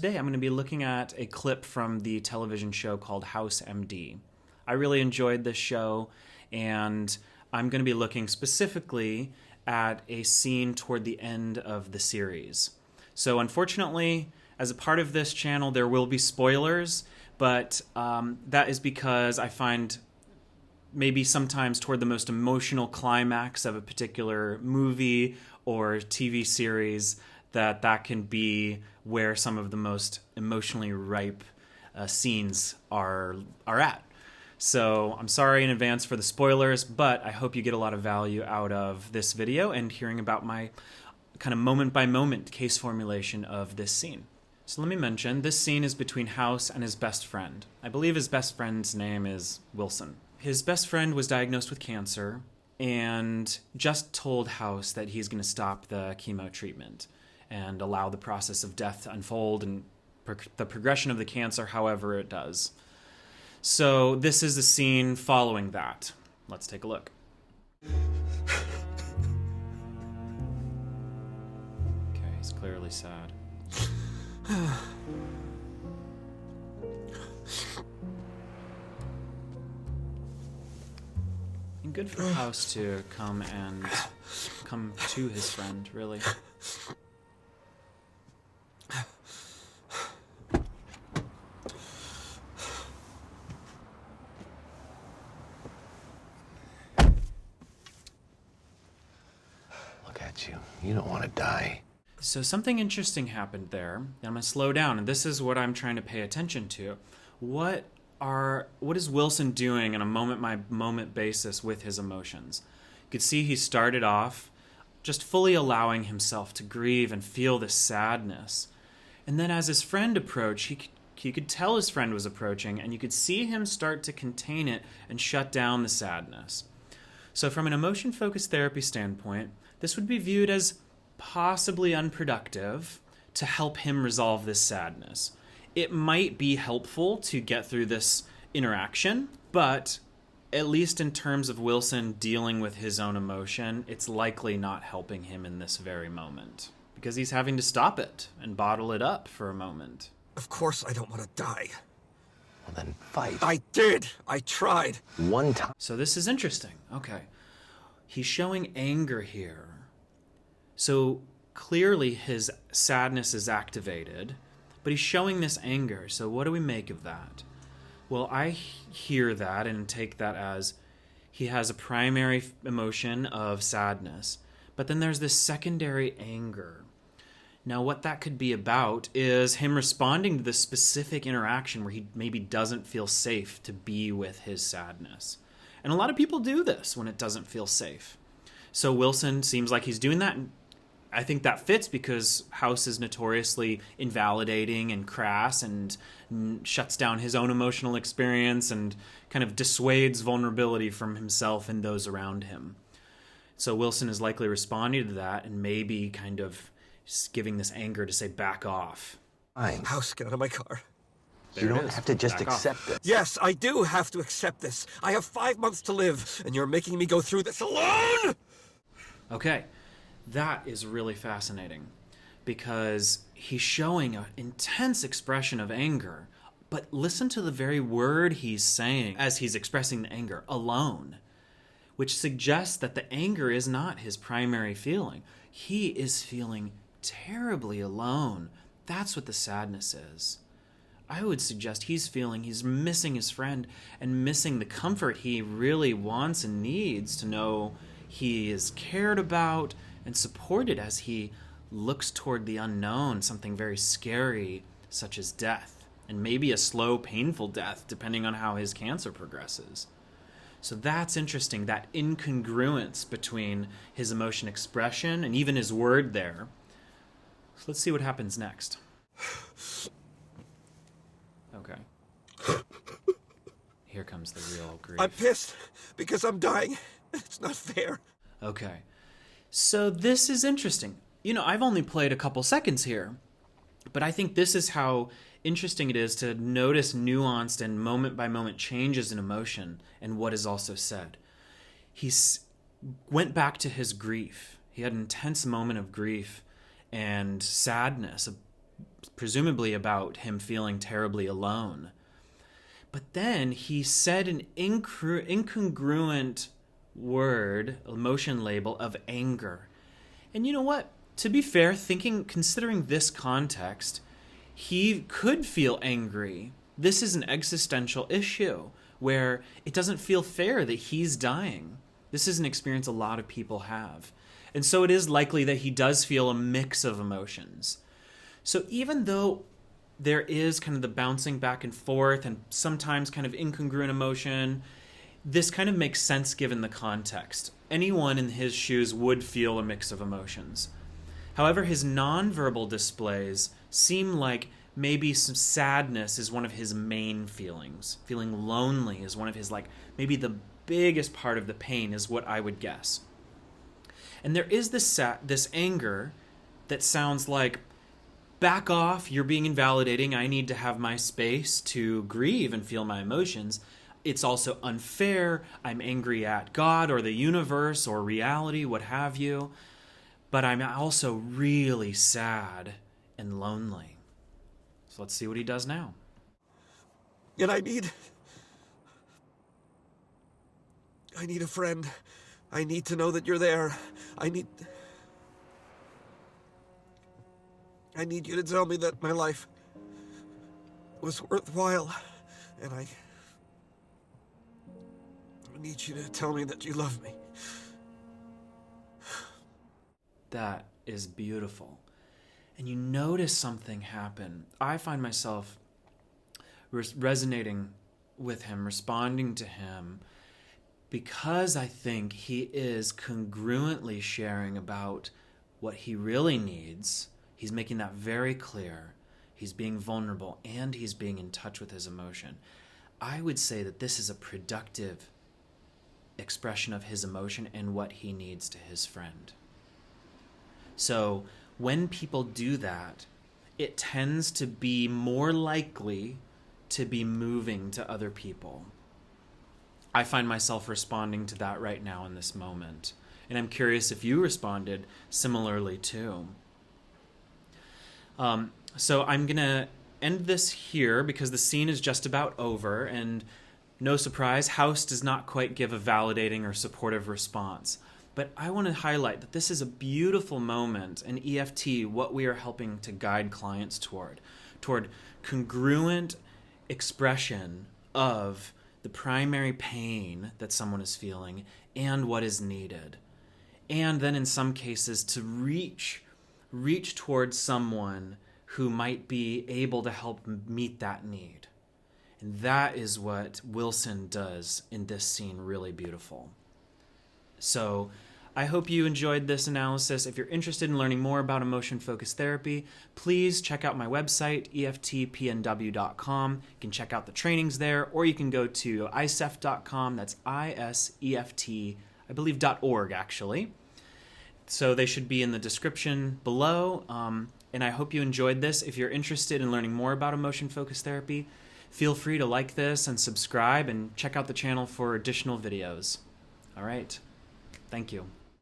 Today I'm going to be looking at a clip from the television show called House M.D. I really enjoyed this show, and I'm going to be looking specifically at a scene toward the end of the series. So unfortunately, as a part of this channel, there will be spoilers, but that is because I find maybe sometimes toward the most emotional climax of a particular movie or TV series that can be where some of the most emotionally ripe scenes are at. So I'm sorry in advance for the spoilers, but I hope you get a lot of value out of this video and hearing about my kind of moment-by-moment case formulation of this scene. So let me mention, this scene is between House and his best friend. I believe his best friend's name is Wilson. His best friend was diagnosed with cancer and just told House that he's going to stop the chemo treatment and allow the process of death to unfold and the progression of the cancer however it does. So this is the scene following that. Let's take a look. Okay, he's clearly sad. And good for House to come to his friend, really. Look at you. You don't want to die. So something interesting happened there. I'm going to slow down, and this is what I'm trying to pay attention to. What is Wilson doing on a moment-by-moment basis with his emotions? You could see he started off just fully allowing himself to grieve and feel this sadness. And then as his friend approached, he could tell his friend was approaching, and you could see him start to contain it and shut down the sadness. So from an emotion-focused therapy standpoint, this would be viewed as possibly unproductive to help him resolve this sadness. It might be helpful to get through this interaction, but at least in terms of Wilson dealing with his own emotion, it's likely not helping him in this very moment because he's having to stop it and bottle it up for a moment. Of course I don't want to die. Well, then fight. I did. I tried. One time. So this is interesting. Okay. He's showing anger here. So clearly his sadness is activated, but he's showing this anger. So what do we make of that? Well, I hear that and take that as he has a primary emotion of sadness, but then there's this secondary anger. Now, what that could be about is him responding to this specific interaction where he maybe doesn't feel safe to be with his sadness. And a lot of people do this when it doesn't feel safe. So Wilson seems like he's doing that. I think that fits because House is notoriously invalidating and crass and shuts down his own emotional experience and kind of dissuades vulnerability from himself and those around him. So Wilson is likely responding to that and maybe kind of giving this anger to say, back off. Fine. House, get out of my car. There You it don't is. have to just Back off. accept it. Yes, I do have to accept this. I have 5 months to live, and you're making me go through this alone? Okay, that is really fascinating because he's showing an intense expression of anger, but listen to the very word he's saying as he's expressing the anger, alone, which suggests that the anger is not his primary feeling. He is feeling terribly alone. That's what the sadness is. I would suggest he's missing his friend and missing the comfort he really wants and needs to know he is cared about and supported as he looks toward the unknown, something very scary such as death, and maybe a slow, painful death depending on how his cancer progresses. So that's interesting, that incongruence between his emotion expression and even his word there. So let's see what happens next. Okay. Here comes the real grief. I'm pissed because I'm dying. It's not fair. Okay. So this is interesting. You know, I've only played a couple seconds here, but I think this is how interesting it is to notice nuanced and moment-by-moment changes in emotion and what is also said. He went back to his grief. He had an intense moment of grief and sadness presumably about him feeling terribly alone. But then he said an incongruent word, emotion label of anger. And you know what? To be fair, considering this context, he could feel angry. This is an existential issue where it doesn't feel fair that he's dying. This is an experience a lot of people have. And so it is likely that he does feel a mix of emotions. So even though there is kind of the bouncing back and forth and sometimes kind of incongruent emotion, this kind of makes sense given the context. Anyone in his shoes would feel a mix of emotions. However, his nonverbal displays seem like maybe some sadness is one of his main feelings. Feeling lonely is one of his, maybe the biggest part of the pain is what I would guess. And there is this anger that sounds like, back off, you're being invalidating, I need to have my space to grieve and feel my emotions. It's also unfair, I'm angry at God or the universe or reality, what have you. But I'm also really sad and lonely. So let's see what he does now. And I need a friend. I need to know that you're there. I need you to tell me that my life was worthwhile. And I need you to tell me that you love me. That is beautiful. And you notice something happen. I find myself resonating with him, responding to him, because I think he is congruently sharing about what he really needs. He's making that very clear. He's being vulnerable and he's being in touch with his emotion. I would say that this is a productive expression of his emotion and what he needs to his friend. So when people do that, it tends to be more likely to be moving to other people. I find myself responding to that right now in this moment. And I'm curious if you responded similarly too. So I'm going to end this here because the scene is just about over. And no surprise, House does not quite give a validating or supportive response. But I want to highlight that this is a beautiful moment in EFT, what we are helping to guide clients toward congruent expression of the primary pain that someone is feeling and what is needed. And then in some cases to reach towards someone who might be able to help meet that need. And that is what Wilson does in this scene really beautiful. So I hope you enjoyed this analysis. If you're interested in learning more about emotion-focused therapy, please check out my website, eftpnw.com. You can check out the trainings there, or you can go to iseft.com. That's ISEFT, I believe, .org, actually. So they should be in the description below. And I hope you enjoyed this. If you're interested in learning more about emotion-focused therapy, feel free to like this and subscribe and check out the channel for additional videos. All right. Thank you.